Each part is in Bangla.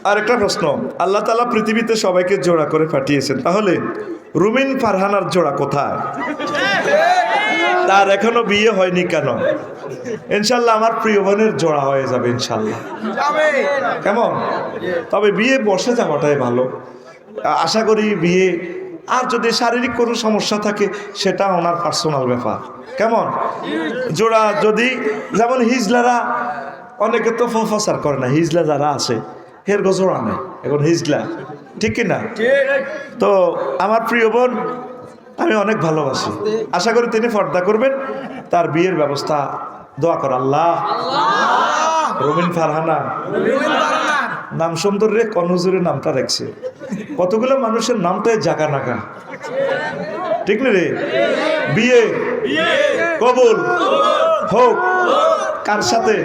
আর একটা প্রশ্ন, আল্লাহ তাআলা পৃথিবীতে সবাইকে জোড়া করে পাঠিয়েছেন, তাহলে রুমিন ফারহানার জোড়া কোথায়? তার এখনো বিয়ে হয়নি কেন? ইনশাল্লাহ আমার প্রিয় বোনের জোড়া হয়ে যাবে ইনশাল্লাহ। কেমন? তবে বিয়ে বসে যাওয়াটাই ভালো। আশা করি বিয়ে, আর যদি শারীরিক কোনো সমস্যা থাকে সেটা ওনার পার্সোনাল ব্যাপার। কেমন? জোড়া যদি, যেমন হিজলারা অনেকে তো প্রচার করে না, হিজলা যারা আছে হের গো জোড়া নেই, এখন হিজলা, ঠিক কিনা? তো আমার প্রিয় বোন আমি অনেক ভালোবাসি, আশা করি তিনি পর্দা করবেন, তার বিয়ের ব্যবস্থা দোয়া কর আল্লাহ। রুমিন ফারহানা নাম সুন্দর রে, কনজুরের নামটা রাখছে, কতগুলো মানুষের নামটাই জাগা নাগা, ঠিক না রে? বিয়ে কবুল হোক, কার সাথে?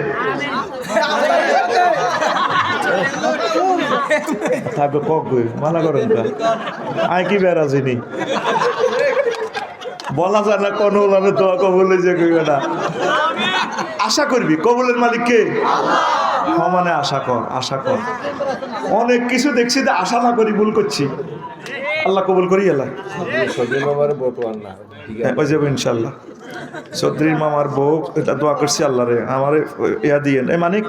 থাকবে কক মানা করেন আয় কি বেড়াজিনি বলা যায় না, কোন আমি দোয়া কবুলে যে কইবে না। আশা করবি কবুলের মালিক কে? মানে আশা কর, আশা কর। অনেক কিছু দেখছি যে আশা না করি ভুল করছি, আল্লাহ কবুল করি এলা ওই যাবো ইনশাল্লাহ। চৌধুরীর মামার বউ এটা দোয়া করছি আল্লাহ রে আমার ইয়া দিয়ে মানিক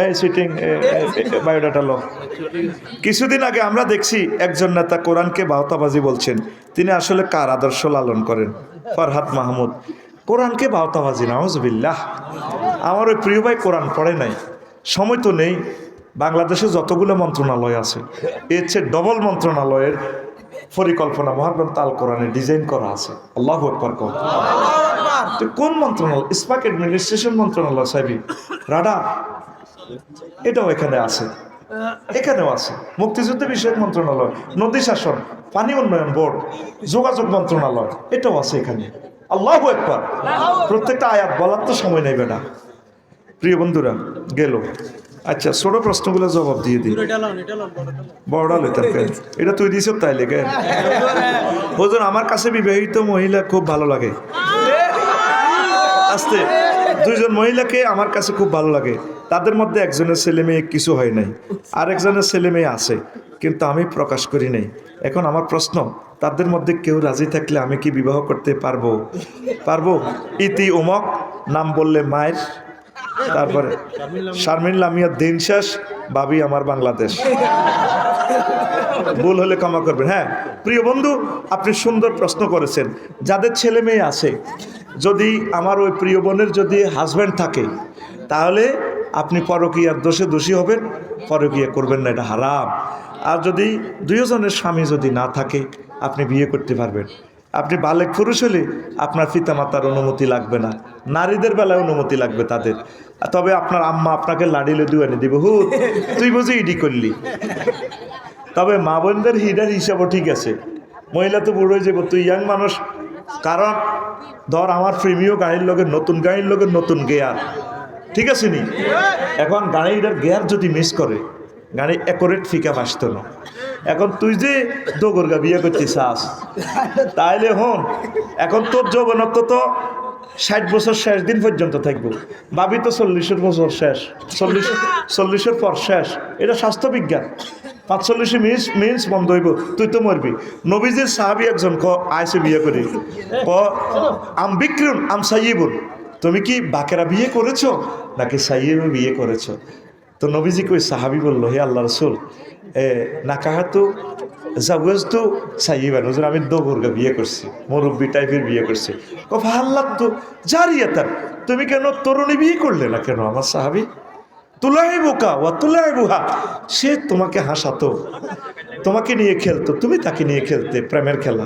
এই সিটিং বায়োডাটা লো। কিছুদিন আগে আমরা দেখছি একজন নেতা কোরআনকে বাহতাবাজি বলছেন, তিনি আসলে কার আদর্শ লালন করেন? ফরহাদ মাহমুদ। কোরআনকে বাহতাবাজি, নাউজুবিল্লাহ। আমার ওই প্রিয় ভাই কোরআন পড়ে নাই, সময় তো নেই। বাংলাদেশে যতগুলো মন্ত্রণালয় আছে এর চেয়ে ডবল মন্ত্রণালয়ের পরিকল্পনা মহাগ্রন্থ আল কোরআনে ডিজাইন করা আছে। আল্লাহু আকবার। কোন মন্ত্রণালয়? স্পাক অ্যাডমিনিস্ট্রেশন মন্ত্রণালয় সাহেবী রাডা, এটাও এখানে আছে, এখানেও আছে। মুক্তিযুদ্ধ বিষয়ক মন্ত্রণালয়, নদী শাসন, পানি উন্নয়ন বোর্ড, যোগাযোগ মন্ত্রণালয়, এটাও আছে এখানে। আল্লাহু আকবার। প্রত্যেকটা আয়াত বলার তো সময় নেবে না। প্রিয় বন্ধুরা গেল, আচ্ছা ছোট প্রশ্নগুলো জবাব দিয়ে দিই। বড়টা লইতাম এটা তুই দিস তাই লেগে হুজুর আমার কাছে বিবাহিত মহিলা খুব ভালো লাগে। আস্তে, দুইজন মহিলাকে আমার কাছে খুব ভালো লাগে, তাদের মধ্যে একজনের ছেলে মেয়ে কিছু হয় নাই, আর একজনের ছেলে মেয়ে আছে কিন্তু আমি প্রকাশ করি নাই। এখন আমার প্রশ্ন, তাদের মধ্যে কেউ রাজি থাকলে আমি কি বিবাহ করতে পারবো? পারবো। ইতি উমক, নাম বললে মায়ের, তারপরে শারমিন লামিয়া, দিন শেষ, ভাবি আমার বাংলাদেশ। ভুল হলে ক্ষমা করবেন। হ্যাঁ প্রিয় বন্ধু, আপনি সুন্দর প্রশ্ন করেছেন। যাদের ছেলে মেয়ে আছে, যদি আমার ওই প্রিয় বোনের যদি হাজব্যান্ড থাকে, তাহলে আপনি পরকীয়ার দোষে দোষী হবেন, পরকীয়া করবেন না, এটা হারাম। আর যদি দুইজনের স্বামী যদি না থাকে, আপনি বিয়ে করতে পারবেন। আপনি বালেক পুরুষ হলে আপনার পিতামাতার অনুমতি লাগবে না, নারীদের বেলায় অনুমতি লাগবে তাদের। তবে আপনার আম্মা আপনাকে লাড়িলে দুয়ানি দিবে, হু তুই বুঝি ইডি করলি। তবে মা বোনদের হিডার হিসাবও ঠিক আছে, মহিলা তো বুড়ো হয়ে যাবো, তুই ইয়াং মানুষ। কারণ ধর আমার প্রেমীয় গাড়ির লোকের নতুন গাড়ির লোকের নতুন গেয়ার, ঠিক আছে নি? এখন গাড়িটার গেয়ার যদি মিস করে, গাড়ি অ্যাকোরেট ফিকা আসত না। এখন তুই যে দোগরগা বিয়ে করতে চাস, তাইলে হন এখন তোর যৌবনত্ব তো 60 বছর শেষ দিন পর্যন্ত থাকবো, ভাবি তো 40 বছর শেষ, 40 পর শেষ। এটা স্বাস্থ্যবিজ্ঞান। 45 মিনিট বন্ধ হইব, তুই তো মরবি। নবীজির সাহাবী একজন আইসে বিয়ে করি, আম বিক্রুন আম সাইয়িবুন, তুমি কি বাকেরা বিয়ে করেছো নাকি সাইয়িবে বিয়ে করেছো? তো নবীজি কই সাহাবী বললো, হে আল্লাহ রসুল, নাকাহাতু জাওয়াজতু সাইয়িবান, হুজুর আমি দোগরগা বিয়ে করছি, মুরব্বী টাইপের বিয়ে করছি। ফাহাল্লাতু জারিয়াতান, তুমি কেন তরুণী বিয়ে করলে না কেন? আমার সাহাবী তুলাইবুকা ওয়া তুলাইবুহা, সে তোমাকে হাসাতো, তোমাকে নিয়ে খেলতো, তুমি তাকে নিয়ে খেলতে, প্রেমের খেলা,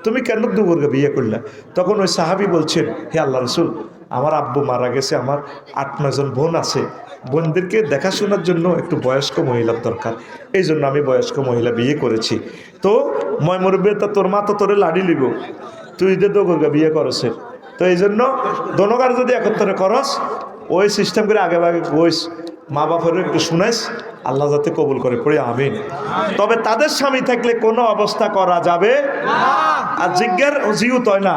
তুমি কেন দোগরগা বিয়ে করলে? তখন ওই সাহাবী বলছেন, হে আল্লাহ রসুল, আমার আব্বু মারা গেছে, আমার 8-9 জন বোন আছে, বোনদেরকে দেখাশোনার জন্য একটু বয়স্ক মহিলার দরকার, এই জন্য আমি বয়স্ক মহিলা বিয়ে করেছি। তো ময় মুরব্বী, তা তোর মা তো তোরে লাড়ি লিব, তুই যে দোগরগা বিয়ে করছে, তো এই জন্য দোনোগার যদি একত্রে করস, ওই সিস্টেম করে আগে আগে বইস, মা বাপেরও একটু শুনাইস, আল্লাহ যাতে কবুল করে, পড়ে আমিন। তবে তাদের স্বামী থাকলে কোনো অবস্থা করা যাবে আর জিজ্ঞার জিউত হয় না,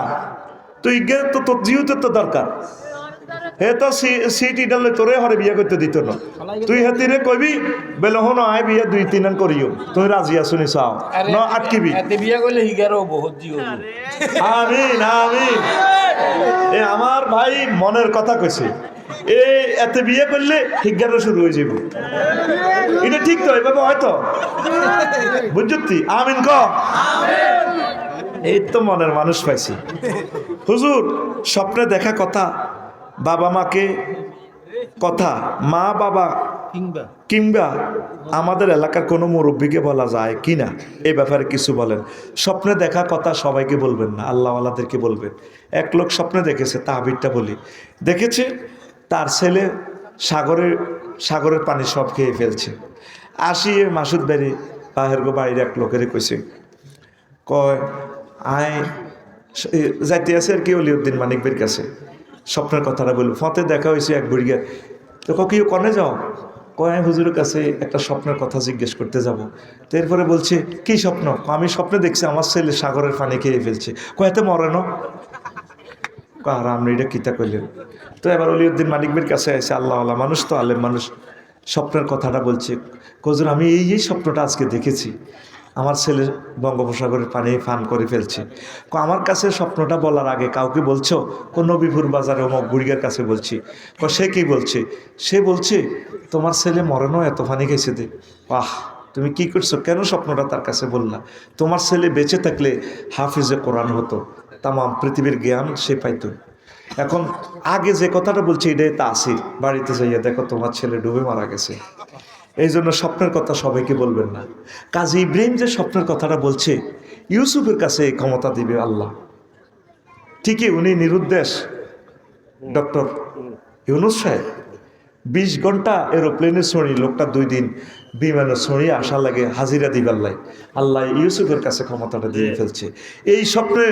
তুই তো তোর জিউতের তো দরকার, হে তো সিটি ডালে তোরে হরে বিয়ে করতে দিত না, তুই হেতিরে কইবি বেলে হন আয় বিয়ে 2-3 আন করিও, তুই রাজি আসুনি চাও ন আটকিবি বিয়ে করলে হিগারও বহুত জিও। আমিন আমিন। এ আমার ভাই মনের কথা কইছে, এতে বিয়ে করলে হিজ্ঞানও শুরু হয়ে যাব। এটা ঠিক তো, এভাবে হয়তো বুঝছি। আমিন ক। এই তো মনের মানুষ পাইছি। হুজুর স্বপ্নে দেখা কথা, বাবা মাকে কথা, মা বাবা কিংবা আমাদের এলাকার কোনো মুরব্বীকে বলা যায় কি না এই ব্যাপারে কিছু বলেন। স্বপ্নে দেখা কথা সবাইকে বলবেন না, আল্লাহওয়ালাদেরকে বলবেন। এক লোক স্বপ্নে দেখেছে, তাহবিরটা বলি, দেখেছে তার ছেলে সাগরের পানি সব খেয়ে ফেলছে। আসিয়ে মাসুদ বাড়ি বাড়ির এক লোকের কইছে, কয় আয় যাইতে আছে আর কি অলিউদ্দিন মানিকবের কাছে, স্বপ্নের কথাটা বলল। ফতে দেখা হয়েছে এক বুড়িয়া, তো কেউ কনে যাও, কয় হুজুরের কাছে একটা স্বপ্নের কথা জিজ্ঞেস করতে যাব। তো এরপরে বলছে কি স্বপ্ন? আমি স্বপ্নে দেখছি আমার ছেলে সাগরের পানি খেয়ে ফেলছে। কয়েতে মরে না আর আমরা এটা কিতা করলেন। তো এবার অলিউদ্দিন মানিকবের কাছে আছে, আল্লাহ মানুষ তো আলেম মানুষ, স্বপ্নের কথাটা বলছে। হুজুর আমি এই স্বপ্নটা আজকে দেখেছি, আমার ছেলে বঙ্গোপসাগরের পানি পান করে ফেলছে। আমার কাছে স্বপ্নটা বলার আগে কাউকে বলছো? নবীপুর বাজারে অমুক বুড়িয়ার কাছে বলছি। সে কি বলছে? সে বলছে তোমার ছেলে মরণও এত পানি খেয়েছে দে। বাহ, তুমি কি করছো? কেন স্বপ্নটা তার কাছে বললা? তোমার ছেলে বেঁচে থাকলে হাফিজে কোরআন হতো, তামাম পৃথিবীর জ্ঞান সে পাইতো। এখন আগে যে কথাটা বলছে এটাই তা আছে, বাড়িতে যাইয়া দেখো তোমার ছেলে ডুবে মারা গেছে। এই জন্য স্বপ্নের কথা সবাইকে বলবেন না। কাজী ইব্রাহিম যে স্বপ্নের কথাটা বলছে, ইউসুফের কাছে এই ক্ষমতা দিবে আল্লাহ। ঠিকই উনি নিরুদ্দেশ ডক্টর ইউনুস সাহেব 20 ঘন্টা এরোপ্লেনে ছড়ি, লোকটা 2 দিন বিমানে ছড়িয়ে আসা লাগে হাজিরা দিবার লাই, আল্লাহ ইউসুফের কাছে ক্ষমতাটা দিয়ে ফেলছে। এই স্বপ্নে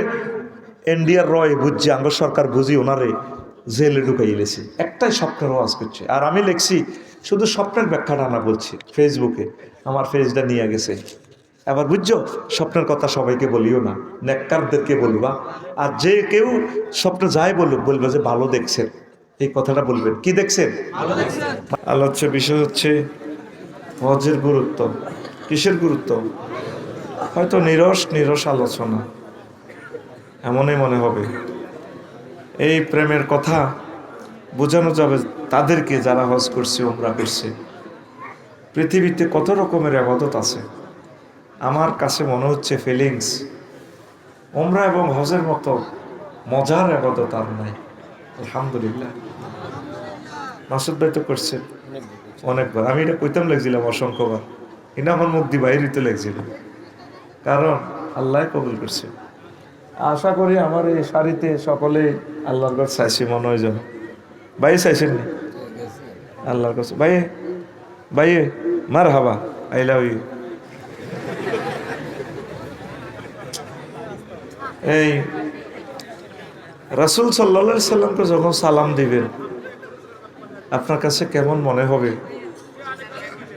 এনডিআর রয় বুঝছে, আঙ্গ সরকার বুঝি ওনারে জেলে ঢুকাইলেছে, একটাই স্বপ্নের ওয়াজ করছে। আর আমি লিখছি শুধু স্বপ্নের ব্যাখ্যাটা না বলছি, ফেসবুকে আমার পেজটা নিয়ে গেছে। এবার বুঝছো, স্বপ্নের কথা সবাইকে বলিও না, নেককারদেরকে বলবা। আর যে কেউ স্বপ্নে যায় বলবে যে ভালো দেখছেন, এই কথাটা বলবেন। কি দেখছেন? আলোচ্য বিষয় হচ্ছে হজের গুরুত্ব। কিসের গুরুত্ব? হয়তো নিরস আলোচনা, এমনই মনে হবে। এই প্রেমের কথা বোঝানো যাবে তাদেরকে যারা হজ করছে, উমরা করছে। পৃথিবীতে কত রকমের ইবাদত আছে, আমার কাছে মনে হচ্ছে ফিলিংস উমরা এবং হজের মতো মজার ইবাদত আর নাই। আলহামদুলিল্লাহ। মাসুদ ভাই তো করছে অনেকবার, আমি এটা কইতাম লাগছিলাম অসংখ্যবার, এটা আমার মুখ দিয়ে বাইরেতে লাগছিল, কারণ আল্লাহ কবুল করছে। আশা করি আমার এই শাড়িতে সকলে আল্লাহর কাছে চাইছি, মনে হয় যেন ভাই চাইছেন নি আল্লাহর কাছে? ভাই মার হাবা, আই লাভ ইউ। এই রাসূল সাল্লাল্লাহু আলাইহি সাল্লামকে যখন সালাম দিবেন আপনার কাছে কেমন মনে হবে,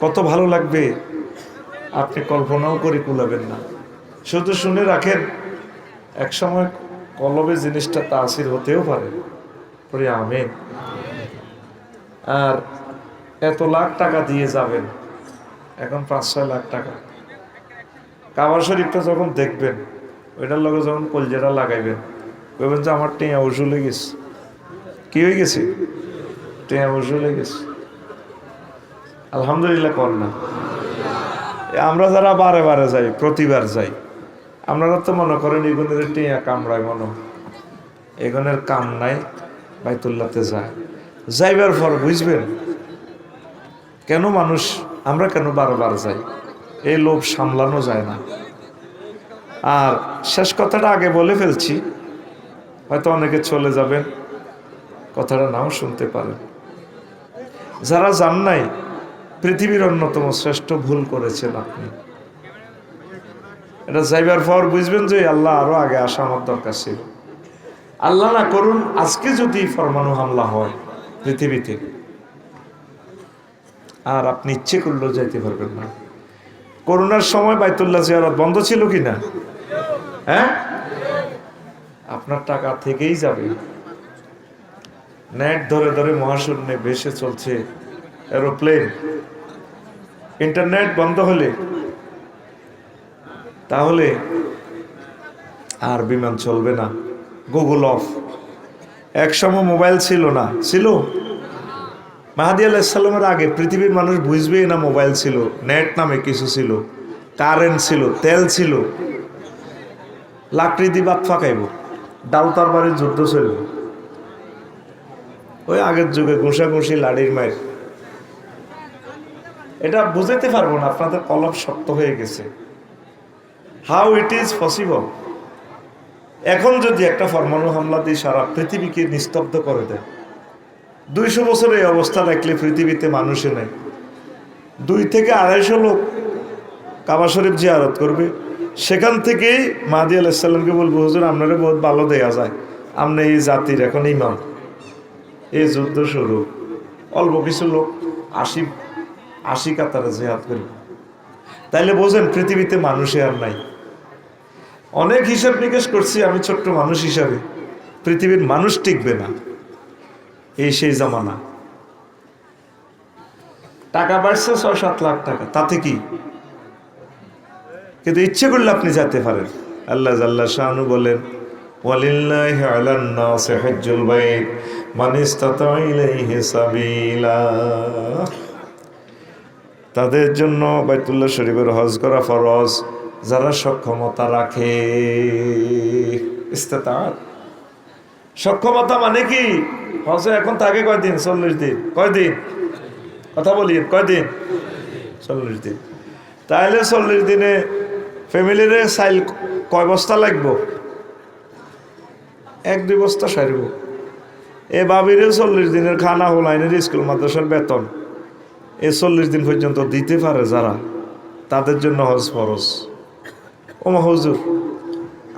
কত ভালো লাগবে, আপনি কল্পনাও করে কুলাবেন না। শুধু শুনে রাখেন, এক সময় কলবে জিনিসটা তাসির হতেও পারে। পরে আমিন। আর এত লাখ টাকা দিয়ে যাবেন, এখন 5-6 লাখ টাকা, কাবা শরীফটা যখন দেখবেন, ওইটার লগে যখন কলজেরা লাগাইবেন, বলবেন যে আমার টেঁয়া উসুলে গেছে। কি হয়ে গেছে? টেঁয়া উসুলে গেছে। আলহামদুলিল্লাহ কর না। আমরা যারা বারে বারে যাই, প্রতিবার যাই, আপনারা তো মনে করেন এগুনের টেঁয়া কামড়ায়, মনে এগুনের কাম নাই, বাইতুল্লাহতে যায়। যাইবার পর বুঝবেন কেন আমরা কেন বারবার যাই, এই লোভ সামলানো যায় না। আর শেষ কথাটা আগে বলে ফেলছি, হয়তো অনেকে চলে যাবেন, কথাটা নাও শুনতে পারেন। যারা যান নাই, পৃথিবীর অন্যতম শ্রেষ্ঠ ভুল করেছেন আপনি। এটা যাইবার পর বুঝবেন যে আল্লাহ আরো আগে আসা আমার দরকার ছিল। আল্লাহ না করুন আজকে যদি পরমাণু হামলা হয় পৃথিবীতে, আর আপনি ইচ্ছে করলেও যাইতে পারবেন না। করোনার সময় বাইতুল্লাহ জিয়ারত বন্ধ ছিল কিনা? হ্যাঁ, আপনার টাকা থেকেই যাবে। নেট ধরে ধরে মহাশূন্যে ভেসে চলছে এরোপ্লেন। ইন্টারনেট বন্ধ হলে তাহলে আর বিমান চলবে না, গুগল অফ। একসময় মোবাইল ছিল না, ছিল? মাহাদি আলাইহিসসালামের আগে পৃথিবীর মানুষ বুঝবেই না মোবাইল ছিল, নেট নামে কিছু ছিল, কারেন্ট ছিল, তেল ছিল। লাকড়ি দিয়ে বাত ফাঁকাইব, ডাল তরবারির যুদ্ধ চলব। ওই আগের যুগে ঘুষাঘুষি লাড়ির মায়ের, এটা বুঝাইতে পারবো না, আপনাদের কলম শক্ত হয়ে গেছে। How it is possible. এখন যদি একটা পরমাণু হামলা দিয়ে সারা পৃথিবীকে নিস্তব্ধ করে দেয়, 200 বছর এই অবস্থা রাখলে পৃথিবীতে মানুষে নেই, 2 থেকে 250 লোক কাবা শরীফ জিয়ারত করবে। সেখান থেকেই মাহদী আলাইহিস সালামকে বলবো, হুজুর আপনারা বহুত ভালো দেয়া যায়, আপনি এই জাতির এখন ইমাম। এই যুদ্ধ শুরু, অল্প কিছু লোক 80 কাতারে জিহাদ করবে। তাইলে বোঝেন পৃথিবীতে মানুষে আর নাই। অনেক হিসাব নিকেশ করছি আমি ছোট্ট মানুষ হিসাবে, পৃথিবীর মানুষ টিকবে না। এই সেই জামানা। টাকা বাড়ছে 6-7 লাখ টাকা, তাতে কি? কিন্তু ইচ্ছে করলে আপনি যেতে পারেন। আল্লাহ জাল্লা শানু বলেন, ওয়ালিল্লাহি আলান নাসি হজ্জুল বাইত মান ইসতাতা ইলাইহি সাবিলা। তাদের জন্য বাইতুল্লাহ শরীফের হজ করা ফরজ যারা সক্ষমতা রাখে। ইস্তেতাআত, সক্ষমতা মানে কি? হজে এখন থাকে কয়দিন? 40 দিন। কয়দিন? কথা বলিয়ে, কয়দিন? 40 দিন। তাইলে 40 দিনে ফ্যামিলির চাইল কয় বস্তা লাগবো? 1-2 বস্তা সারব। এ বাবির 40 দিনের খানা হোলাইনের স্কুল মাদ্রাসার বেতন এই 40 দিন পর্যন্ত দিতে পারে যারা, তাদের জন্য হজ ফরজ। ওমা হুজুর,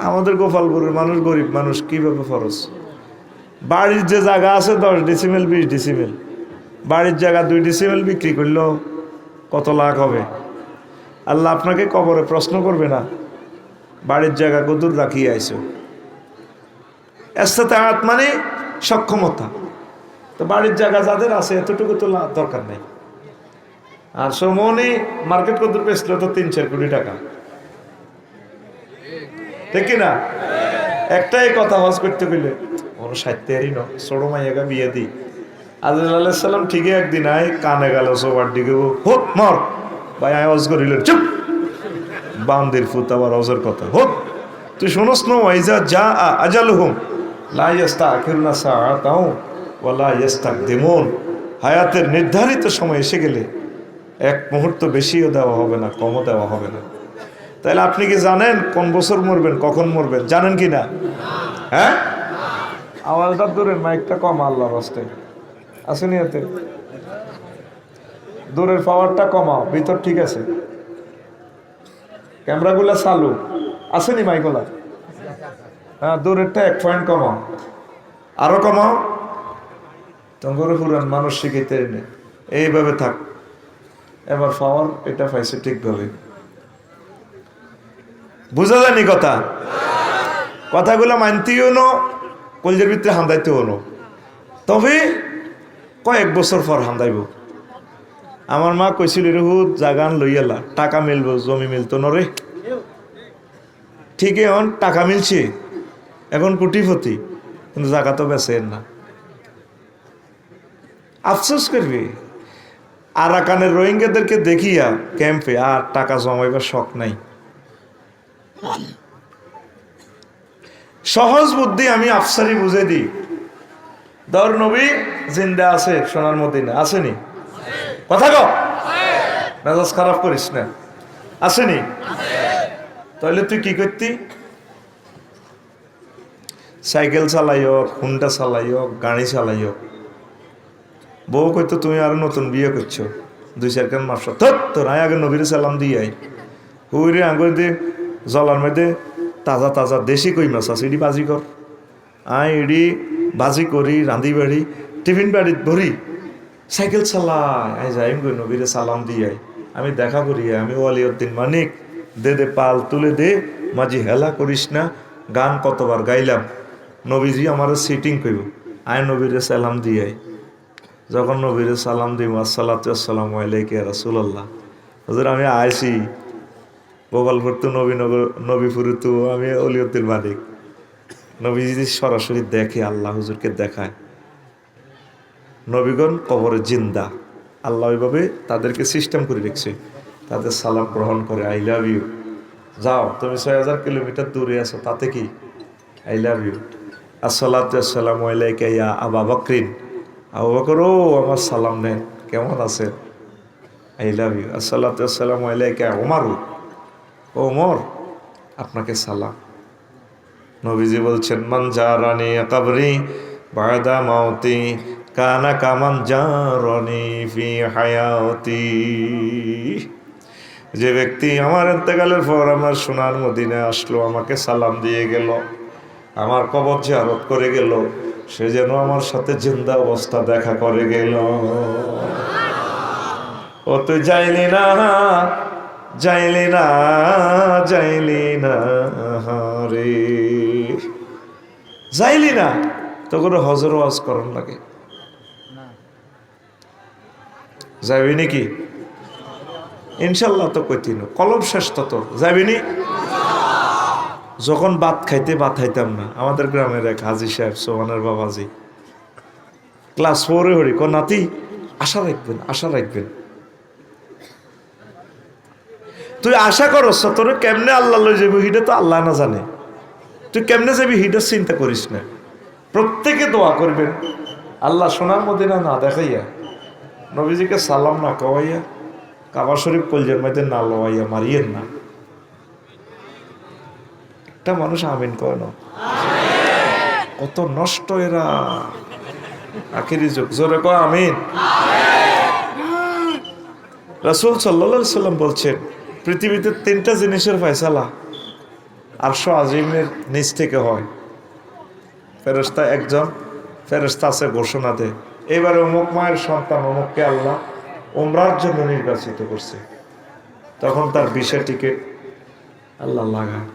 আমাদের গোপালপুরের মানুষ গরিব মানুষ, কিভাবে ফরজ? বাড়ির যে জায়গা আছে 10 ডিসিমেল 20 ডিসিমেল, বাড়ির জায়গা 2 ডিসিমেল বিক্রি করলেও কত লাখ হবে? আল্লাহ আপনাকে কবরে প্রশ্ন করবে না বাড়ির জায়গা কদূর রাখিয়ে আইছো। ইস্তেতাআত মানে সক্ষমতা। তো বাড়ির জায়গা যাদের আছে এতটুকু তো দরকার নেই। আর সমনি মার্কেট কদূর পেয়েছিল তো 3-4 কোটি টাকা, ঠিক কিনা? একটাই কথা, হজ করতে গেলে ওর 60 ছোট মাইয়াকে বিয়ে দিই। আজরাইল আলাইহিস সালাম ঠিকই একদিন আয় কানে গেল সবার দিকে, হোক মর ভাই আয় হজ করিলেন। চুপ, বান্দির ফুত আবার হজের কথা। হোক, তুই শোনস না, ওয়াইজা যা আজালুহুম লা ইস্তাখিরুনা সাআতাও ওয়া লা ইস্তাকদিমুন। হায়াতের নির্ধারিত সময় এসে গেলে 1 মুহূর্ত বেশিও দেওয়া হবে না, কমও দেওয়া হবে না। তাহলে আপনি কি জানেন কোন বছর মরবেন, কখন মরবেন? জানেন কি না? হ্যাঁ, আওয়াজটা দূরের, মাইকটা কম আল্লাহর রাস্তায় আসেনি, এতে দূরের পাওয়ারটা কমাও, ভিতর ঠিক আছে। ক্যামেরাগুলা চালু আসেনি, মাইকগুলা? হ্যাঁ, দূরেরটা 1 পয়েন্ট কমাও, আরো কমাও। তোমার পুরান মানুষ শিখাইতে নেই, এইভাবে থাক। এবার পাওয়ার এটা পাইছে ঠিকভাবে, বুঝা যায়নি কথা? কথাগুলো মানতেও নো, কলজের ভিতরে হান্দাইতেও নো, তবে কয়েক বছর পর হান্দাইব। আমার মা কইছিল হুদ জাগান লইয়ালা, টাকা মিলবো, জমি মিলতো নরে। ঠিক এখন টাকা মিলছে, এখন কোটিপতি, কিন্তু জায়গা তো বেচেন না। আফসোস করবি। আরাকানের রোহিঙ্গাদেরকে দেখিয়া ক্যাম্পে আর টাকা জমাইবার শখ নাই। সহজ বুদ্ধি আমি আফসারি বুঝে দিই। দর নবী জিন্দা আছে সোনার মদিনা, আসেনি? কথা কও, মেজাজ খারাপ করিস না, আসেনি? তাহলে তুই কি করতি? সাইকেল চালাই হোক, হুন্ডা চালাই হোক, গাড়ি চালাই হোক, বউ কইতো তুমি আরো নতুন বিয়ে করছো, 2-4 কান মাস তোর আগে নবীর সালাম দিয়ে আই। হুইরে আঙ্গুর দিয়ে জলার মধ্যে তাজা তাজা দেশি কই মাছ আছে, এডি বাজি কর। এডি বাজি করি, রাঁধি বাড়ি, টিফিন বাড়ি ধরি, সাইকেল চালাই আই যাই গই নবীরে সালাম দিয়ে আই। আমি দেখা করি, আমি ওয়ালিউদ্দিন মানিক, দে দে পাল তুলে দে, মাঝি হেলা করিস না। গান কতবার গাইলাম, নবীজি আমার সিটিং কইব, আয় নবীরে সালাম দিয়ে যখন নবীরে সালাম দিই আসসালাতু আসসালামু আলাইকা ইয়া রাসূলুল্লাহ, হুজুর আমি আইছি গোপালপুর তো নবীনগর নবীপুরে তো আমি অলিয়তুল মালিক। নবী যদি সরাসরি দেখে, আল্লাহ হুজুরকে দেখায়, নবীগণ কবরে জিন্দা, আল্লাহ ওইভাবে তাদেরকে সিস্টেম করে রেখেছে, তাদের সালাম গ্রহণ করে। আই লাভ ইউ, যাও তুমি 6000 কিলোমিটার দূরে আছো, তাতে কি, আই লাভ ইউ। আসসালাতু আসসালামু আলাইকা ইয়া আবা বকরিন, আবু বকর ও আমার সালাম নেন, কেমন আছেন, আই লাভ ইউ। আসসালাতু আসসালামু আলাইকা ওমর, ও ওমর আপনাকে সালাম। নবীজি বলছেন মান জারানি কবরি বাদা মাউতি কানা কামান জারানি ফি হায়াতি, যে ব্যক্তি আমার ইন্তেকালের পর আমার সোনার মদিনায় আসলো, আমাকে সালাম দিয়ে গেল, আমার কবর জিয়ারত করে গেল, সে যেন আমার সাথে জিন্দা অবস্থা দেখা করে গেল। ও তুই যাইলি না, যাইলি না, যাইলি না রে, যাইলি না, তো করে হজর ওয়াজ করন লাগে, যাবি নাকি? ইনশাল্লাহ তো কইতিন কলম শেষ তত যাবি নি। যখন ভাত খাইতাম না, আমাদের গ্রামের এক হাজি সাহেব সোহানের বাবাজি ক্লাস 4-এ হরি ক নাতি আশা রাখবেন, আশা রাখবেন, তুই আশা করস তোর কেমনে আল্লাহ লই যাবি হিটা তো আল্লাহ না জানে, তুই কেমনে যাবি হিটা চিন্তা করিস না। প্রত্যেকে দোয়া করবেন আল্লাহ সোনার মদিনা না দেখাইয়া, নবীজিকে সালাম না কওয়াইয়া, কাবা শরীফ কলজের মধ্যে না লওয়াইয়া মারিয়েন না। একটা মানুষ আমিন কয় না, কত নষ্ট এরা, আখিরি যুগ, জোরে কয় আমিন। রাসূল সাল্লাল্লাহু আলাইহি সাল্লাম বলছেন পৃথিবীতে 3টা জিনিসের ফয়সালা আরশ আজিমের নিচ থেকে হয়। ফেরেশতা একজন ফেরেশতা আছে ঘোষণা দেয়, এবারে অমুক মায়ের সন্তান অমুককে আল্লাহ উমরার জন্য নির্বাচিত করছে, তখন তার ভিসা টিকিট আল্লাহ লাগায়।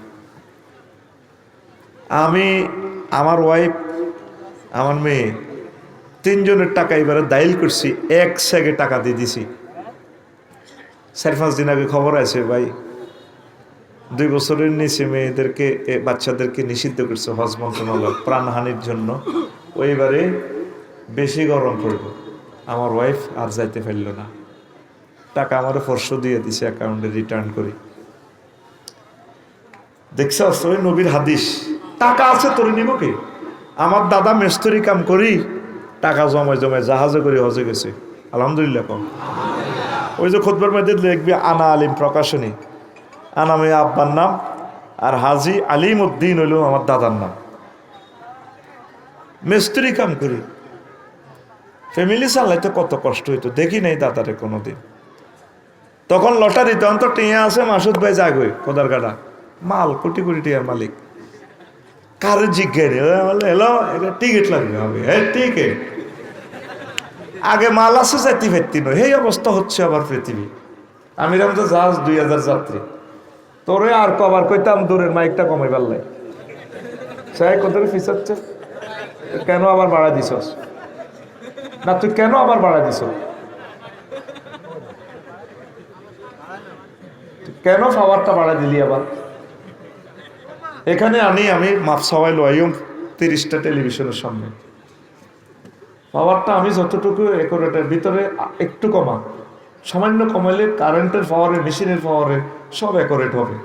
আমি, আমার ওয়াইফ, আমার মেয়ে 3 জনের টাকা এবারে দাইল করছি, 1 সেকে টাকা দিয়ে দিছি। 4-5 দিন আগে খবর আছে ভাই 2 বছরের নিচে মেয়েদেরকে বাচ্চাদেরকে নিষিদ্ধ করছে হজ মন্ত্রণালয় প্রাণহানির জন্য। ওইবারে বেশি গরম পড়ব, আমার ওয়াইফ আর যাইতে পারল না, টাকা আমারও পরশু দিয়ে দিছে অ্যাকাউন্টে রিটার্ন করি। দেখছ ওই নবীর হাদিস, টাকা আছে তোর নিব কি? আমার দাদা মেস্তরি কাম করি, টাকা জমায় জমায় জাহাজে করে হজে গেছে, আলহামদুলিল্লাহ কম। ওই যে খুতবার মধ্যে দেখবি আনা আলিম প্রকাশনী, আনা মেয়ে আব্বার নাম, আর হাজি আলিম উদ্দিন হইল আমার দাদার নাম। মিস্ত্রি কাম করি, ফ্যামিলি চালাইতে কত কষ্ট হইতো, দেখি নাই দাদারে কোনোদিন। তখন লটারি, তখন তো টিয়া আছে, মাসুদ ভাই জাগই খোদার কাটা মাল, কোটি কোটি টিয়ার মালিক, কারো জিজ্ঞেস এলো এটা টিকিট লাগবে, হবে হ্যাঁ টিকিট, আগে মাল আছে যাইতে ফেরতি নয়, এই অবস্থা হচ্ছে আবার পৃথিবী। আমি তো জাহাজ 2000 যাত্রী, তোরে আর কবার কইতাম দূরের মাইকটা কমে পারলাই, সাহেব কত ফিস হচ্ছে, কেন আবার বাড়া দিছস না, তুই কেন আবার বাড়া দিছ, কেন পাওয়ারটা বাড়া দিলি আবার? এখানে আমি মাপ সবাই লইম 30টা টেলিভিশনের সামনে, পাওয়ারটা আমি যতটুকু একরেটের ভিতরে একটু কমা, সামান্য কমাইলে কারেন্টের পাওয়ারে, মেশিনের পাওয়ারে সব একরেট হবে।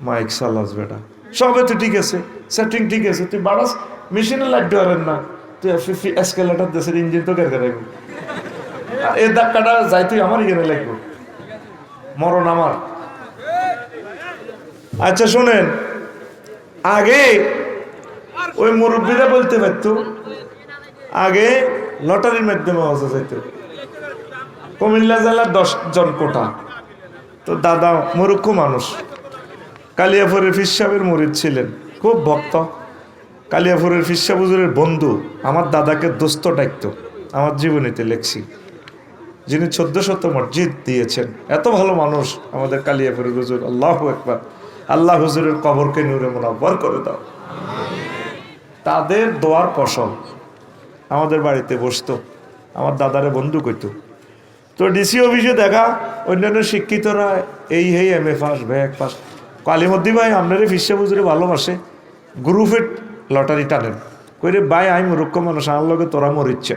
মাইক চালাস বেটা, সবে তো ঠিক আছে, সেটিং ঠিক আছে, তুই বাড়াস, মেশিনে লাগতে পারেন না, তুই এসকেলেটার দেশের ইঞ্জিন তো কেটে রাখবো, এ ধাক্কাটা যাই তুই আমার ইয়ে লাগবো, মরণ আমার। আচ্ছা শোনেন, আগে ওই মুরব্বীরা বলতে পারতো, আগে লটারির মাধ্যমে হজে যেত, কুমিল্লা জেলার 10 জন কোটা, তো দাদা মূর্খ মানুষ, কালিয়াপুরের ফির সাহেবের মুরিদ ছিলেন, খুব ভক্ত। কালিয়াপুরের ফির সাহেব হুজুরের বন্ধু আমার দাদাকে দোস্ত ডাকত, আমার জীবনীতে লেখছি, যিনি 1400 মসজিদ দিয়েছেন, এত ভালো মানুষ আমাদের কালিয়াপুরের হুজুর। আল্লাহু আকবার, আল্লাহ হুজুরের কবরকে নূরে মুনাব্বর করে দাও। তাদের দোয়ার ফসল আমাদের বাড়িতে বসতো, আমার দাদারে বন্ধু কইতো। তো ডিসি অফিসে দেখা অন্যান্য শিক্ষিতরা এই MA পাস ব্যাক পাস, কালিমদ্দি ভাই আপনারে ফিসা বুঝরে ভালোবাসে, গ্রুপের লটারি টানেন কইরে ভাই আমি মূর্খ মানুষ, আমার লগে তোরা মরিচ্ছে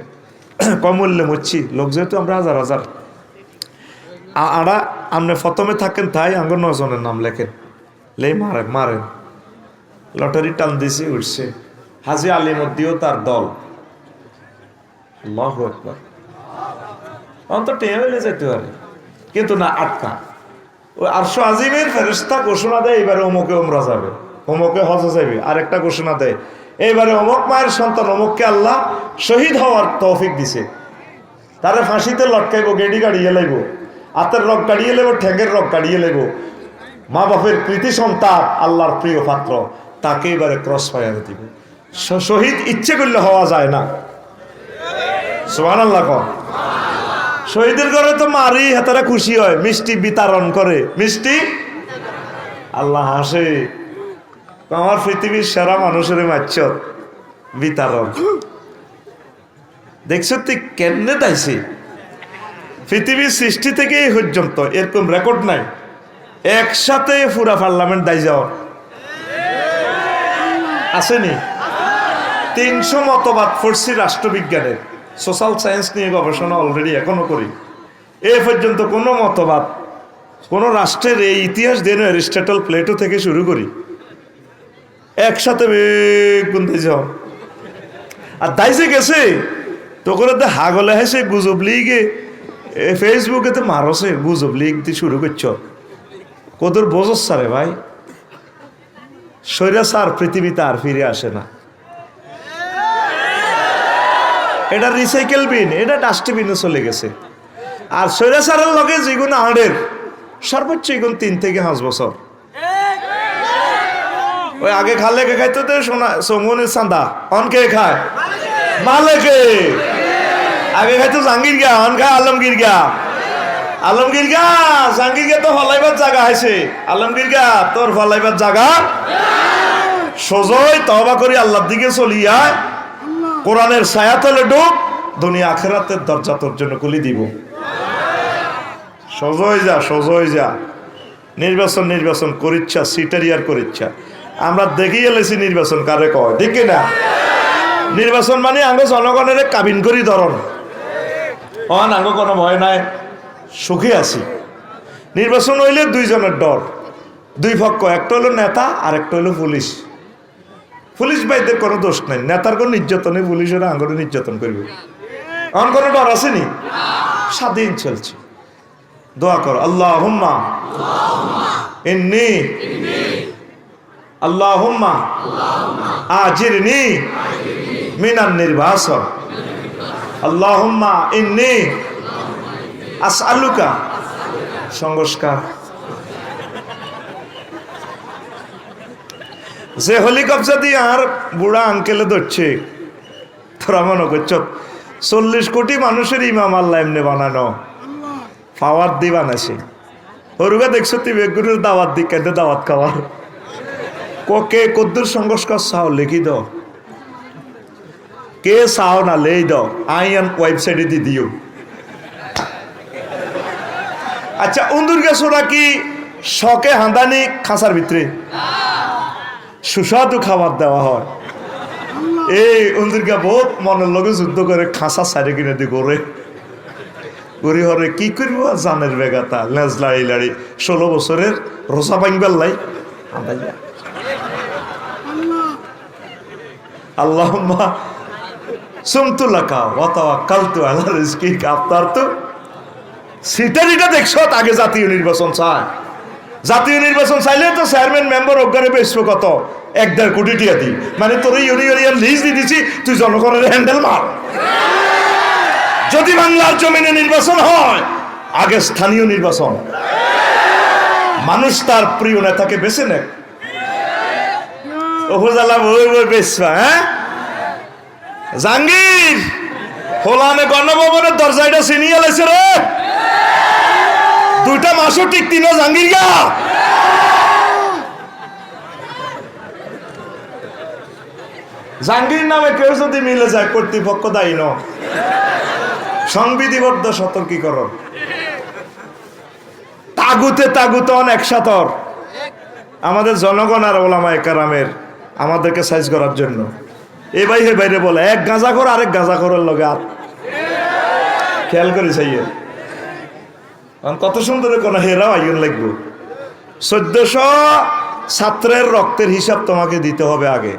কম মূল্যে মরছি, লোক যেহেতু আমরা হাজার হাজার আড়া আপনি প্রথমে থাকেন তাই আঙ্গুর 9 জনের নাম লেখেন, মারেন মারেন, লটারি টান দিছি উঠছে হাজি আলিমদ্দিও তার দল। আল্লাহু আকবার, অন্তর টেনে যেতে পারে কিন্তু না আটকা। ওই আরশো আজিমের ফেরেশতা ঘোষণা দেয় এবারে অমুকে উমরা যাবে, অমুকে হজে যাবে, আরেকটা ঘোষণা দেয় এইবারে অমুক মায়ের সন্তান অমুককে আল্লাহ শহীদ হওয়ার তৌফিক দিছে, তারে ফাঁসিতে লটকাইব, গেডি গাড়িয়ে লাইব, হাতের রক কাড়িয়ে লেব, ঠ্যাঙ্গের রক কাড়িয়ে লেব, মা বাপের কৃতি সন্তান আল্লাহর প্রিয় পাত্র তাকে এবারে ক্রস ফায়ার দিব। শহীদ ইচ্ছে করলে হওয়া যায় না, সুবহানাল্লাহ। শহীদের ঘরে তো মারি হাতারা খুশি হয়, মিষ্টি বিতরণ করে, মিষ্টি আল্লাহ হাসে, আমার পৃথিবীর সেরা মানুষের মাচ্ছ বিতরণ দেখছো তুই কেমনে দাইছি। পৃথিবীর সৃষ্টি থেকে এই পর্যন্ত এরকম রেকর্ড নাই একসাথে পুরা পার্লামেন্ট দাই যাওয়ার, আসেনি? 300 মতবাদ পড়ছি রাষ্ট্রবিজ্ঞানের, সোশ্যাল সায়েন্স নিয়ে গবেষণা অলরেডি এখনো করি। এ পর্যন্ত কোনো মতবাদ কোনো রাষ্ট্রের এই ইতিহাস দেন অ্যারিস্টটল প্লেটো থেকে শুরু করি একসাথে গুনতে যাও। আর দাইছে গেছে তো করে তো হাগলে হেসে গুজব লিগে ফেসবুকে তো মারছে, গুজব লিগ দিয়ে শুরু করছ, কদর বোঝস রে ভাই, সৈরা সার পৃথিবীতে আর ফিরে আসে না। এটা রিসাইকেল বিন, এটা ডাস্টবিনে চলে গেছে। আর সৈরাচারের লগে যেগুলো আড়ের সর্বোচ্চ এগুলো 3 থেকে 5 বছর। ওই আগে খালে কে খাইতো তো সোনা সমনের চাঁদা, অন কে খায় মালেকে, আগে খাইতো জাহাঙ্গীর গা, অন খায় আলমগীর গা, আলমগীর গা জাহাঙ্গীর গা তো ফলাইবার জায়গা আছে, আলমগীর গা তোর ফলাইবার জায়গা সোজই তওবা করি আল্লাহর দিকে চলিয়া কোরআনের ছায়া তলে ডুব, দুনিয়া আখিরাতের দরজা তোর জন্য খুলে দিব। সজয় যা সজয় যা, নির্বাচন করিচ্ছা, সিটারিয়ার করিচ্ছা, আমরা দেখি এলেছি নির্বাচন কারে কয়, ঠিক না? নির্বাচন মানে আঙ্গ জনগণের কাবিন করি ধরন, আঙ্গ কোনো ভয় নাই, সুখে আছি। নির্বাচন হইলে 2 জনের ডর, 2 পক্ষ, একটা হলো নেতা আর একটা হলো পুলিশ। পুলিশ ভাইদের কোনো দোষ নাই, নেতার কোনো নির্যাতনে পুলিশেরা আঙ্গরে নির্যাতন করবে, আমার কোনো ডর আসেনি, স্বাধীন চলছে। দোয়া কর, আল্লাহুম্মা ইন্নী আল্লাহুম্মা আজিরনি মিনান নির্বাসন, আল্লাহুম্মা ইন্নী আসআলুকা সংস্কার। যে হেলিকপ্টার দিয়ে আর বুড়া আঙ্কেলে ধরছে, তোরা মনে করছ 40 কোটি মানুষের ইমাম আল্লাহ এমনি বানানো, পাওয়ার দি বানাইছে। হরুগা দেখছো তুই বেগুনের দাওয়াত দি, কেন দাওয়াত খাওয়ার কে কদ্দুর সংস্কার চাও লিখি দাও, কে চাও না লেই দাও, আইন ওয়েবসাইটে দি দিও। আচ্ছা উন্দুর গেছোরা কি শখে হাঁদানি খাঁচার ভিতরে সুস্বাদু খাবার দেওয়া হয়? এই উন্দুরগা বহুত মনের লগে যুদ্ধ করে খাঁচা সাইডে কিনে দি করে গরি হরে কি করব জানের বেগাতা লেজ লাড়ি লাড়ি 16 বছরের রোজা ভাঙবার লাই। আল্লাহুম্মা সুমতু লাকা ওয়া তাওয়াক্কালতু আলা রিজকিকা আফতারতু। সিটারিটা দেখছো আগে জাতীয় নির্বাচন চায়, জাতীয় নির্বাচন চাইলে তো চেয়ারম্যান মেম্বার অজ্ঞানে বেসবো কত 1-1.5 কোটি টিয়া দি, মানে তোর ইউনিয়ন লিজ দিয়ে দিচ্ছি, তুই জনগণের হ্যান্ডেল মার। যদি বাংলার জমিনে নির্বাচন হয় আগে স্থানীয় নির্বাচন, মানুষ তার প্রিয় নেতাকে বেছে নেয়। উপজেলা বই বই বেসবা, হ্যাঁ জাহাঙ্গীর হোলানে গণভবনের দরজাটা চিনিয়ে লেছে রে, 2টা মাসও টিকতি না জাহাঙ্গীর গা। জাহাঙ্গীর নামে কেউ যদি মিলে যায় কর্তৃপক্ষ দায়ী ন সংবিধিবদ্ধ সতর্কীকরণ তাগুতে অনেক সাতর আমাদের জনগণ আর ওলামায়ে কেরামের আমাদেরকে সাইজ করার জন্য এ ভাই হে বাইরে বলে এক গাঁজাখোর আরেক গাঁজাখোরের লগে আর খেয়াল করে চাইয়ে কত সুন্দর কোন হেরাও আইন লাগবে 1400 ছাত্রের রক্তের হিসাব তোমাকে দিতে হবে আগে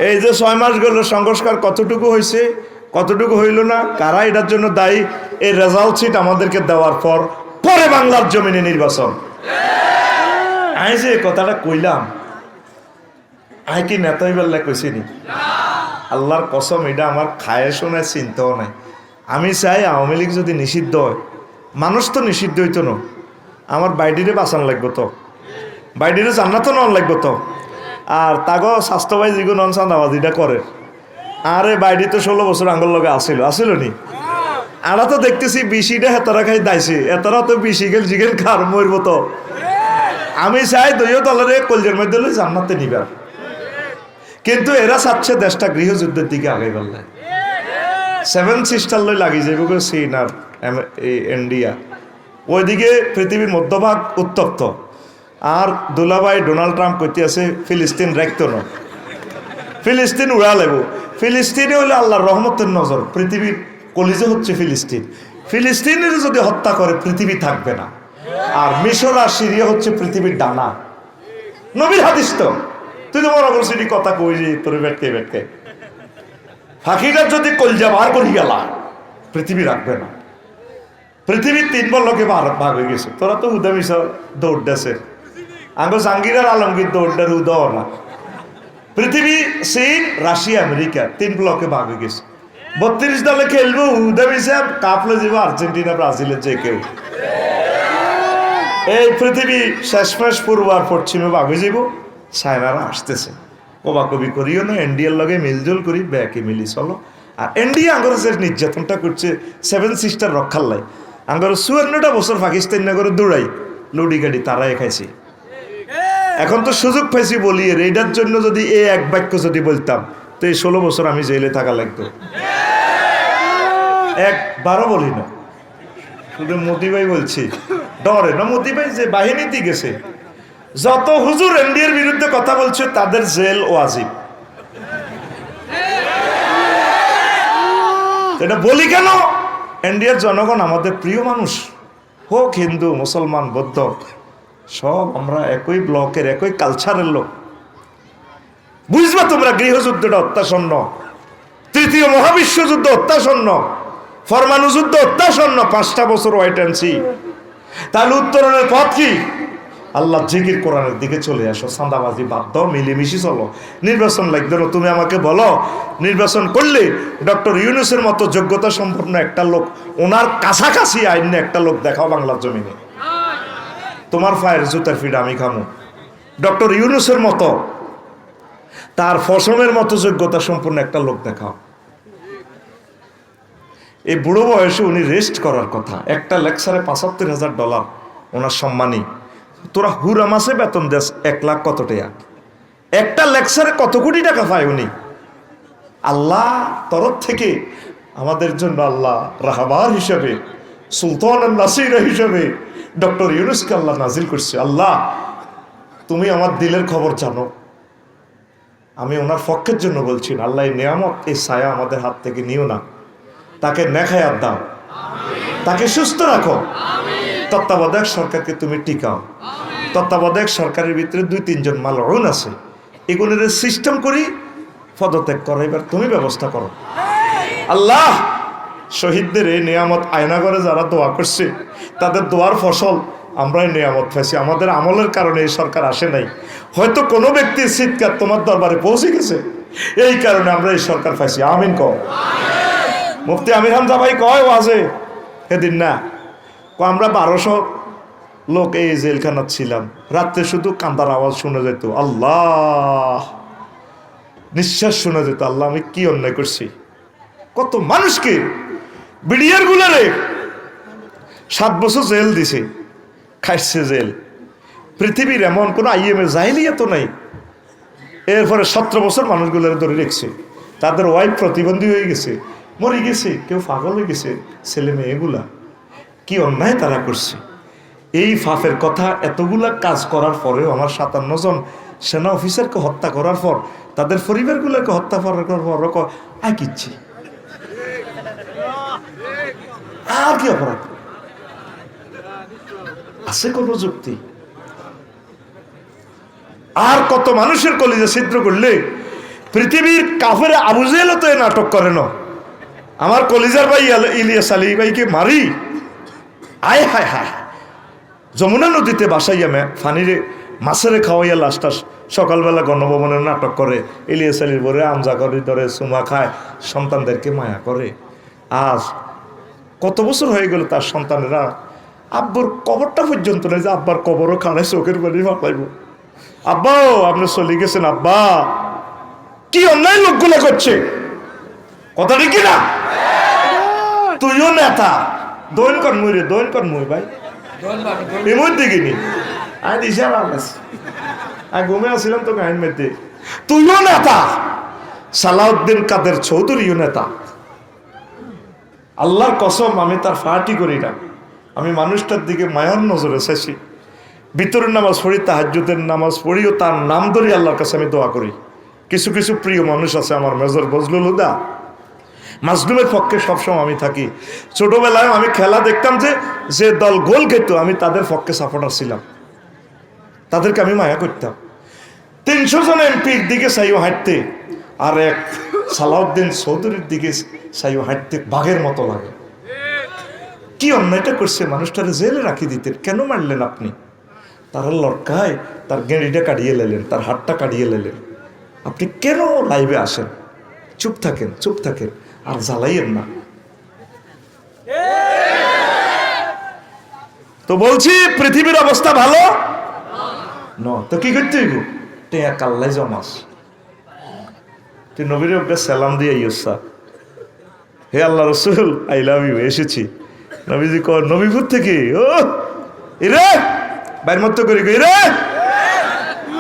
এই যে 6 মাস গেল সংস্কার কতটুকু হয়েছে কতটুকু হইল না কারা এটার জন্য দায়ী এই রেজাল্ট শিট আমাদেরকে দেওয়ার পর পরে বাংলার জমিনে নির্বাচন আমি যে কথাটা কইলাম আই কি নেতাই বেল্লা কইছিনি আল্লাহর কসম এটা আমার খায় শোনায় চিন্তাও নাই আমি চাই আওয়ামী লীগ যদি নিষিদ্ধ হয় মানুষ তো নিষিদ্ধ হইতো না আমার বাইডিরে বাঁচান লাগবো তো বাইডিরে জান্নাত নন লাগবো তো আর তাগো স্বাস্থ্যবাই যেগুলো নন চাঁদাবাজিটা করে আরে বাইডি তো 16 বছর আঙ্গল লগে আসিল নি আরা তো দেখতেছি বিশিটা হেতারা খাই দাইছে এতারা তো বিশি গেল জিগেল খার মরবো তো আমি চাই দুইও দলের কলজের মধ্যে জান্নাতে নিবার কিন্তু এরা চাচ্ছে দেশটা গৃহযুদ্ধের দিকে আগাই পারলে 7 সিস্টার লই লাগি যাইব চীন আর ইন্ডিয়া ওইদিকে পৃথিবীর মধ্যভাগ উত্তপ্ত আর দুলাভাই ডোনাল্ড ট্রাম্প কইতে আছে ফিলিস্তিন রাখতো না ফিলিস্তিন উড়া লেব ফিলিস্তিনে হইলে আল্লাহর রহমতের নজর পৃথিবীর কলিজে হচ্ছে ফিলিস্তিনের যদি হত্যা করে পৃথিবী থাকবে না আর মিশর আর সিরিয়া হচ্ছে পৃথিবীর ডানা নবীর হাদিস তো তুই তো মনে করছিস কথা কই যে তোর বেটকে ফাঁকিটা যদি কলজা বার করি গেলা পৃথিবী রাখবে না পৃথিবীর 3 বার লোকে ভাগ হয়ে গেছে তোরা তো উদামিস দৌড় দেশে আঙ্গো জাহাঙ্গীর আর আলমগীর দৌড়টার উদাও না পৃথিবী চীন রাশিয়া আমেরিকা 3 ব্লকে ভাগ হয়ে গেছে 32 দলে খেলবো উদামিসে কাপলে যাবো আর্জেন্টিনা ব্রাজিলের যে কেউ এই পৃথিবী শেষমেশ পূর্ব আর পশ্চিমে ভাগ হয়ে যাবো চায়নারা আসতেছে কবাকবি করিও না ইন্ডিয়ার লগে মিলজুল করি ব্যাকে মিলি চলো আর ইন্ডিয়া আঙ্গর যে নির্যাতনটা করছে 7 সিস্টার রক্ষার লাই আঙ্গর 54টা বছর পাকিস্তান নগরে দৌড়াই লুডি গাড়ি তারাই খাইছি এখন তো সুযোগ পাইছি বলি এটার জন্য যদি এই এক বাক্য যদি বলতাম তো এই 16 বছর আমি জেলে থাকা লাগতো একবারও বলি না শুধু মোদি ভাই বলছি ডরে না মোদি ভাই যে বাহিনীতে গেছে যত হুজুর ইন্ডিয়ার বিরুদ্ধে কথা বলছে তাদের জেল ওয়াজিব এটা বলি কেন ইন্ডিয়ার জনগণ আমাদের প্রিয় মানুষ হোক হিন্দু মুসলমান বৌদ্ধ সব আমরা একই ব্লকের একই কালচারের লোক বুঝবা তোমরা গৃহযুদ্ধটা অত্যাসন্ন তৃতীয় মহাবিশ্বযুদ্ধ অত্যাসন্ন ফরমানু যুদ্ধ অত্যাসন্ন 5টা বছর ওয়াইট অ্যান্ড সি তাহলে উত্তরণের পথ কি আল্লাহ জিকির কোরআনের দিকে চলে আসো চাঁদাবাজি বাদ দাও মিলেমিশি চলো নির্বাচন লাগবে না তুমি আমাকে বলো নির্বাচন করলে ডক্টর ইউনূসের মতো যোগ্যতা সম্পন্ন একটা লোক ওনার কাছাকাছি আইনে একটা লোক দেখাও বাংলার জমিনে তোমার পায়ের জুতার ফিড আমি খামু ডক্টর ইউনূসের মতো তার ফসমের মতো যোগ্যতা সম্পন্ন একটা লোক দেখাও এই বুড়ো বয়সে উনি রেস্ট করার কথা একটা লেকচারে $৭৫,০০০ ওনার সম্মানী তোরা হুরা মাসে বেতন দেশ 1 লাখ কত টাকা একটা লেকচারে কত কোটি টাকা পায় উনি আল্লাহ তরফ থেকে আমাদের জন্য আল্লাহ রাহবার হিসেবে সুলতান নাসির হিসেবে ডক্টর ইউনূসকে আল্লাহ নাজিল করছে আল্লাহ তুমি আমার দিলের খবর জানো আমি ওনার পক্ষের জন্য বলছি না আল্লাহ এই নিয়ামত এই ছায়া আমাদের হাত থেকে নিও না তাকে নেখায়াত দাও তাকে সুস্থ রাখো তত্ত্বাবধায়ক সরকারকে তুমি টিকাও তত্ত্বাবধায়ক সরকারের ভিতরে 2-3 জন মালউন আছে এগুলোর সিস্টেম করি পদত্যাগ করো এবার তুমি ব্যবস্থা করো আল্লাহ শহীদদের এই নিয়ামত আয়না করে যারা দোয়া করছে তাদের দোয়ার ফসল আমরাই নিয়ামত পাইছি আমাদের আমলের কারণে এই সরকার আসে নাই হয়তো কোনো ব্যক্তির চিৎকার তোমার দরবারে পৌঁছে গেছে এই কারণে আমরা এই সরকার পাইছি আমিন কও মুফতি আমির হামজা ভাই কয় ওয়াজে সেদিন না আমরা 1200 লোক এই জেলখানাত ছিলাম রাত্রে শুধু কান্দার আওয়াজ শোনা যেত আল্লাহ নিঃশ্বাস শোনা যেত আল্লাহ আমি কি অন্যায় করছি কত মানুষকে বিডিআর গুলারে 7 বছর জেল দিছে খাইছে জেল পৃথিবীর এমন কোন আইএমএ জাহিলিয়াত নাই এরপরে 17 বছর মানুষগুলোর ধরে রেখেছে, তাদের ওয়াইফ প্রতিবন্ধী হয়ে গেছে, মরে গেছে, কেউ পাগল হয়ে গেছে, ছেলে মেয়েগুলা কি অন্যায় তারা করছে। এই ফাফের কথা এতগুলা কাজ করার পরেও আমার 57 জন সেনা অফিসারকে হত্যা করার পর তাদের পরিবারগুলোকে হত্যা করার পর আয় কিচ্ছি আর কি অপরাধ আছে কোন যুক্তি? আর কত মানুষের কলিজা ছিদ্র করলে পৃথিবীর কাফের আবু জেহেলও তো এ নাটক করে না। আমার কলিজার ভাই ইলিয়াস আলী ভাইকে মারি, আয় হায় হায়, যমুনা নদীতে বাসাইয়া ফানিরে মাছেরে খাওয়াইয়া লাশটা সকালবেলা গণভবনের নাটক করে, ইলিয়াস আলীর বরে আমজা করে ধরে চুমা খায়, সন্তানদেরকে মায়া করে। আজ কত বছর হয়ে গেল তার সন্তানেরা আব্বুর কবরটা পর্যন্ত নেই যে আব্বার কবরও খাড়ায় চোখের বাড়ি ফাঁপাইব। আব্বাও আপনি চলে গেছেন, আব্বা কি অন্যায় লোকগুলো করছে, কথা ঠিক না? তুইও নেতা, দৈন কর মুই রে, দৈন কর মুই ভাই এমন দেখিনি আয় দিশা আর ঘুমে আসছিলাম তো গাইন মেতে। তুইও নেতা, সালাউদ্দিন কাদের চৌধুরীও নেতা। আল্লাহর কসম আমি তার ফাটি করি না, আমি মানুষটার দিকে মায়ার নজরে চাইছি। ভিতরের নামাজ পড়ি, তাহাজ্জুদের নামাজ পড়ি ও তার নাম ধরে আল্লাহর কাছে আমি দোয়া করি। কিছু কিছু প্রিয় মানুষ আছে আমার, মেজর বজলুল হুদা, মাজলুমের পক্ষে সবসময় আমি থাকি। ছোটবেলায় আমি খেলা দেখতাম যে দল গোল খেত আমি তাদের পক্ষে সাপোর্টার ছিলাম, তাদেরকে আমি মায়া করতাম। 300 জন এমপির দিকে চাইও হাঁটতে আর এক সালাউদ্দিন চৌধুরীর দিকে চাইও হাঁটতে বাঘের মতো লাগে। কি অন্যায়টা করছে, মানুষটারে জেলে রাখি দিতেন, কেন মারলেন আপনি? তারা লড়কায় তার গেঁড়িটা কাটিয়ে লেলেন, তার হাতটা কাটিয়ে লেলেন। আপনি কেন লাইভে আসেন? চুপ থাকেন, চুপ থাকেন, আর জ্বালাইয়েন না। তো বলছি পৃথিবীর অবস্থা ভালো ন, তো কি করতে হইব? টেয়া কাল্লাই জমাস, তুই নবীর ওকে সালাম দিয়ে ইয়সা, হে আল্লাহ রসুল আই লাভ ইউ, এসেছি। নবীজি কর নবীপুর থেকে, ও এরে বাইর মত করি রে,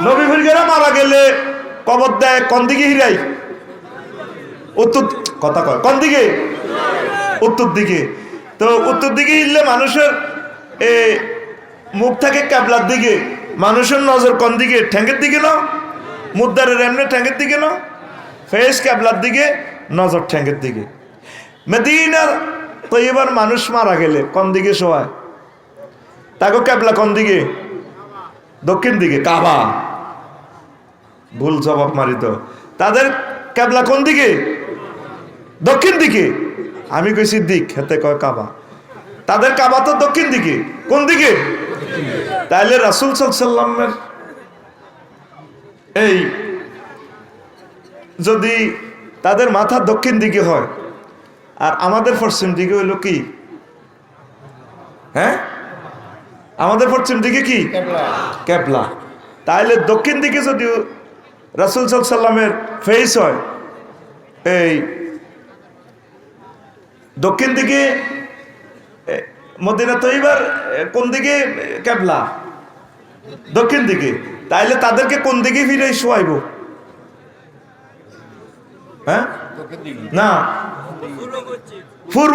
নবীপুর গেরা মারা গেলে কবর দেয় কোন দিকে? হিরাই উত্তর, কথা কয় কোন দিকে? উত্তর দিকে। তো উত্তর দিকে হিললে মানুষের মুখ থাকে ক্যাবলার দিকে, মানুষের নজর কোন দিকে? ঠ্যাঙ্গের দিকে না, মুদ্দারের এমনি ঠ্যাঙ্গের দিকে না, ফেস ক্যাবলার দিকে, নজর ঠ্যাঙ্গের দিকে। মদিনার তৈবার মানুষ মারা গেলে কোন দিকে শোয়ায়? তাকে ক্যাবলা কোন দিকে? দক্ষিণ দিকে, কাবা। ভুল জবাব মারিত। তাদের ক্যাবলা কোন দিকে? দক্ষিণ দিকে। আমি কইছি দিক, হেতে কয় কাবা। তাদের কাবা তো দক্ষিণ দিকে, কোন দিকে? তাইলে রাসূল সাল্লাল্লাহু আলাইহি ওয়াসাল্লামের এই যদি তাদের মাথা দক্ষিণ দিকে হয় আর আমাদের পশ্চিম দিকে হইল কি? হ্যাঁ, আমাদের পশ্চিম দিকে কি? ক্যাবলা। তাইলে দক্ষিণ দিকে যদি রাসূল সাল্লাল্লাহু আলাইহি ওয়াসাল্লামের ফেস হয়, এই দক্ষিণ দিকে মদিনা তৈবার কোন দিকে? ক্যাবলা দক্ষিণ দিকে। তাইলে তাদেরকে কোন দিকে ফিরে শোয়াইব? হ্যাঁ না, পূর্ব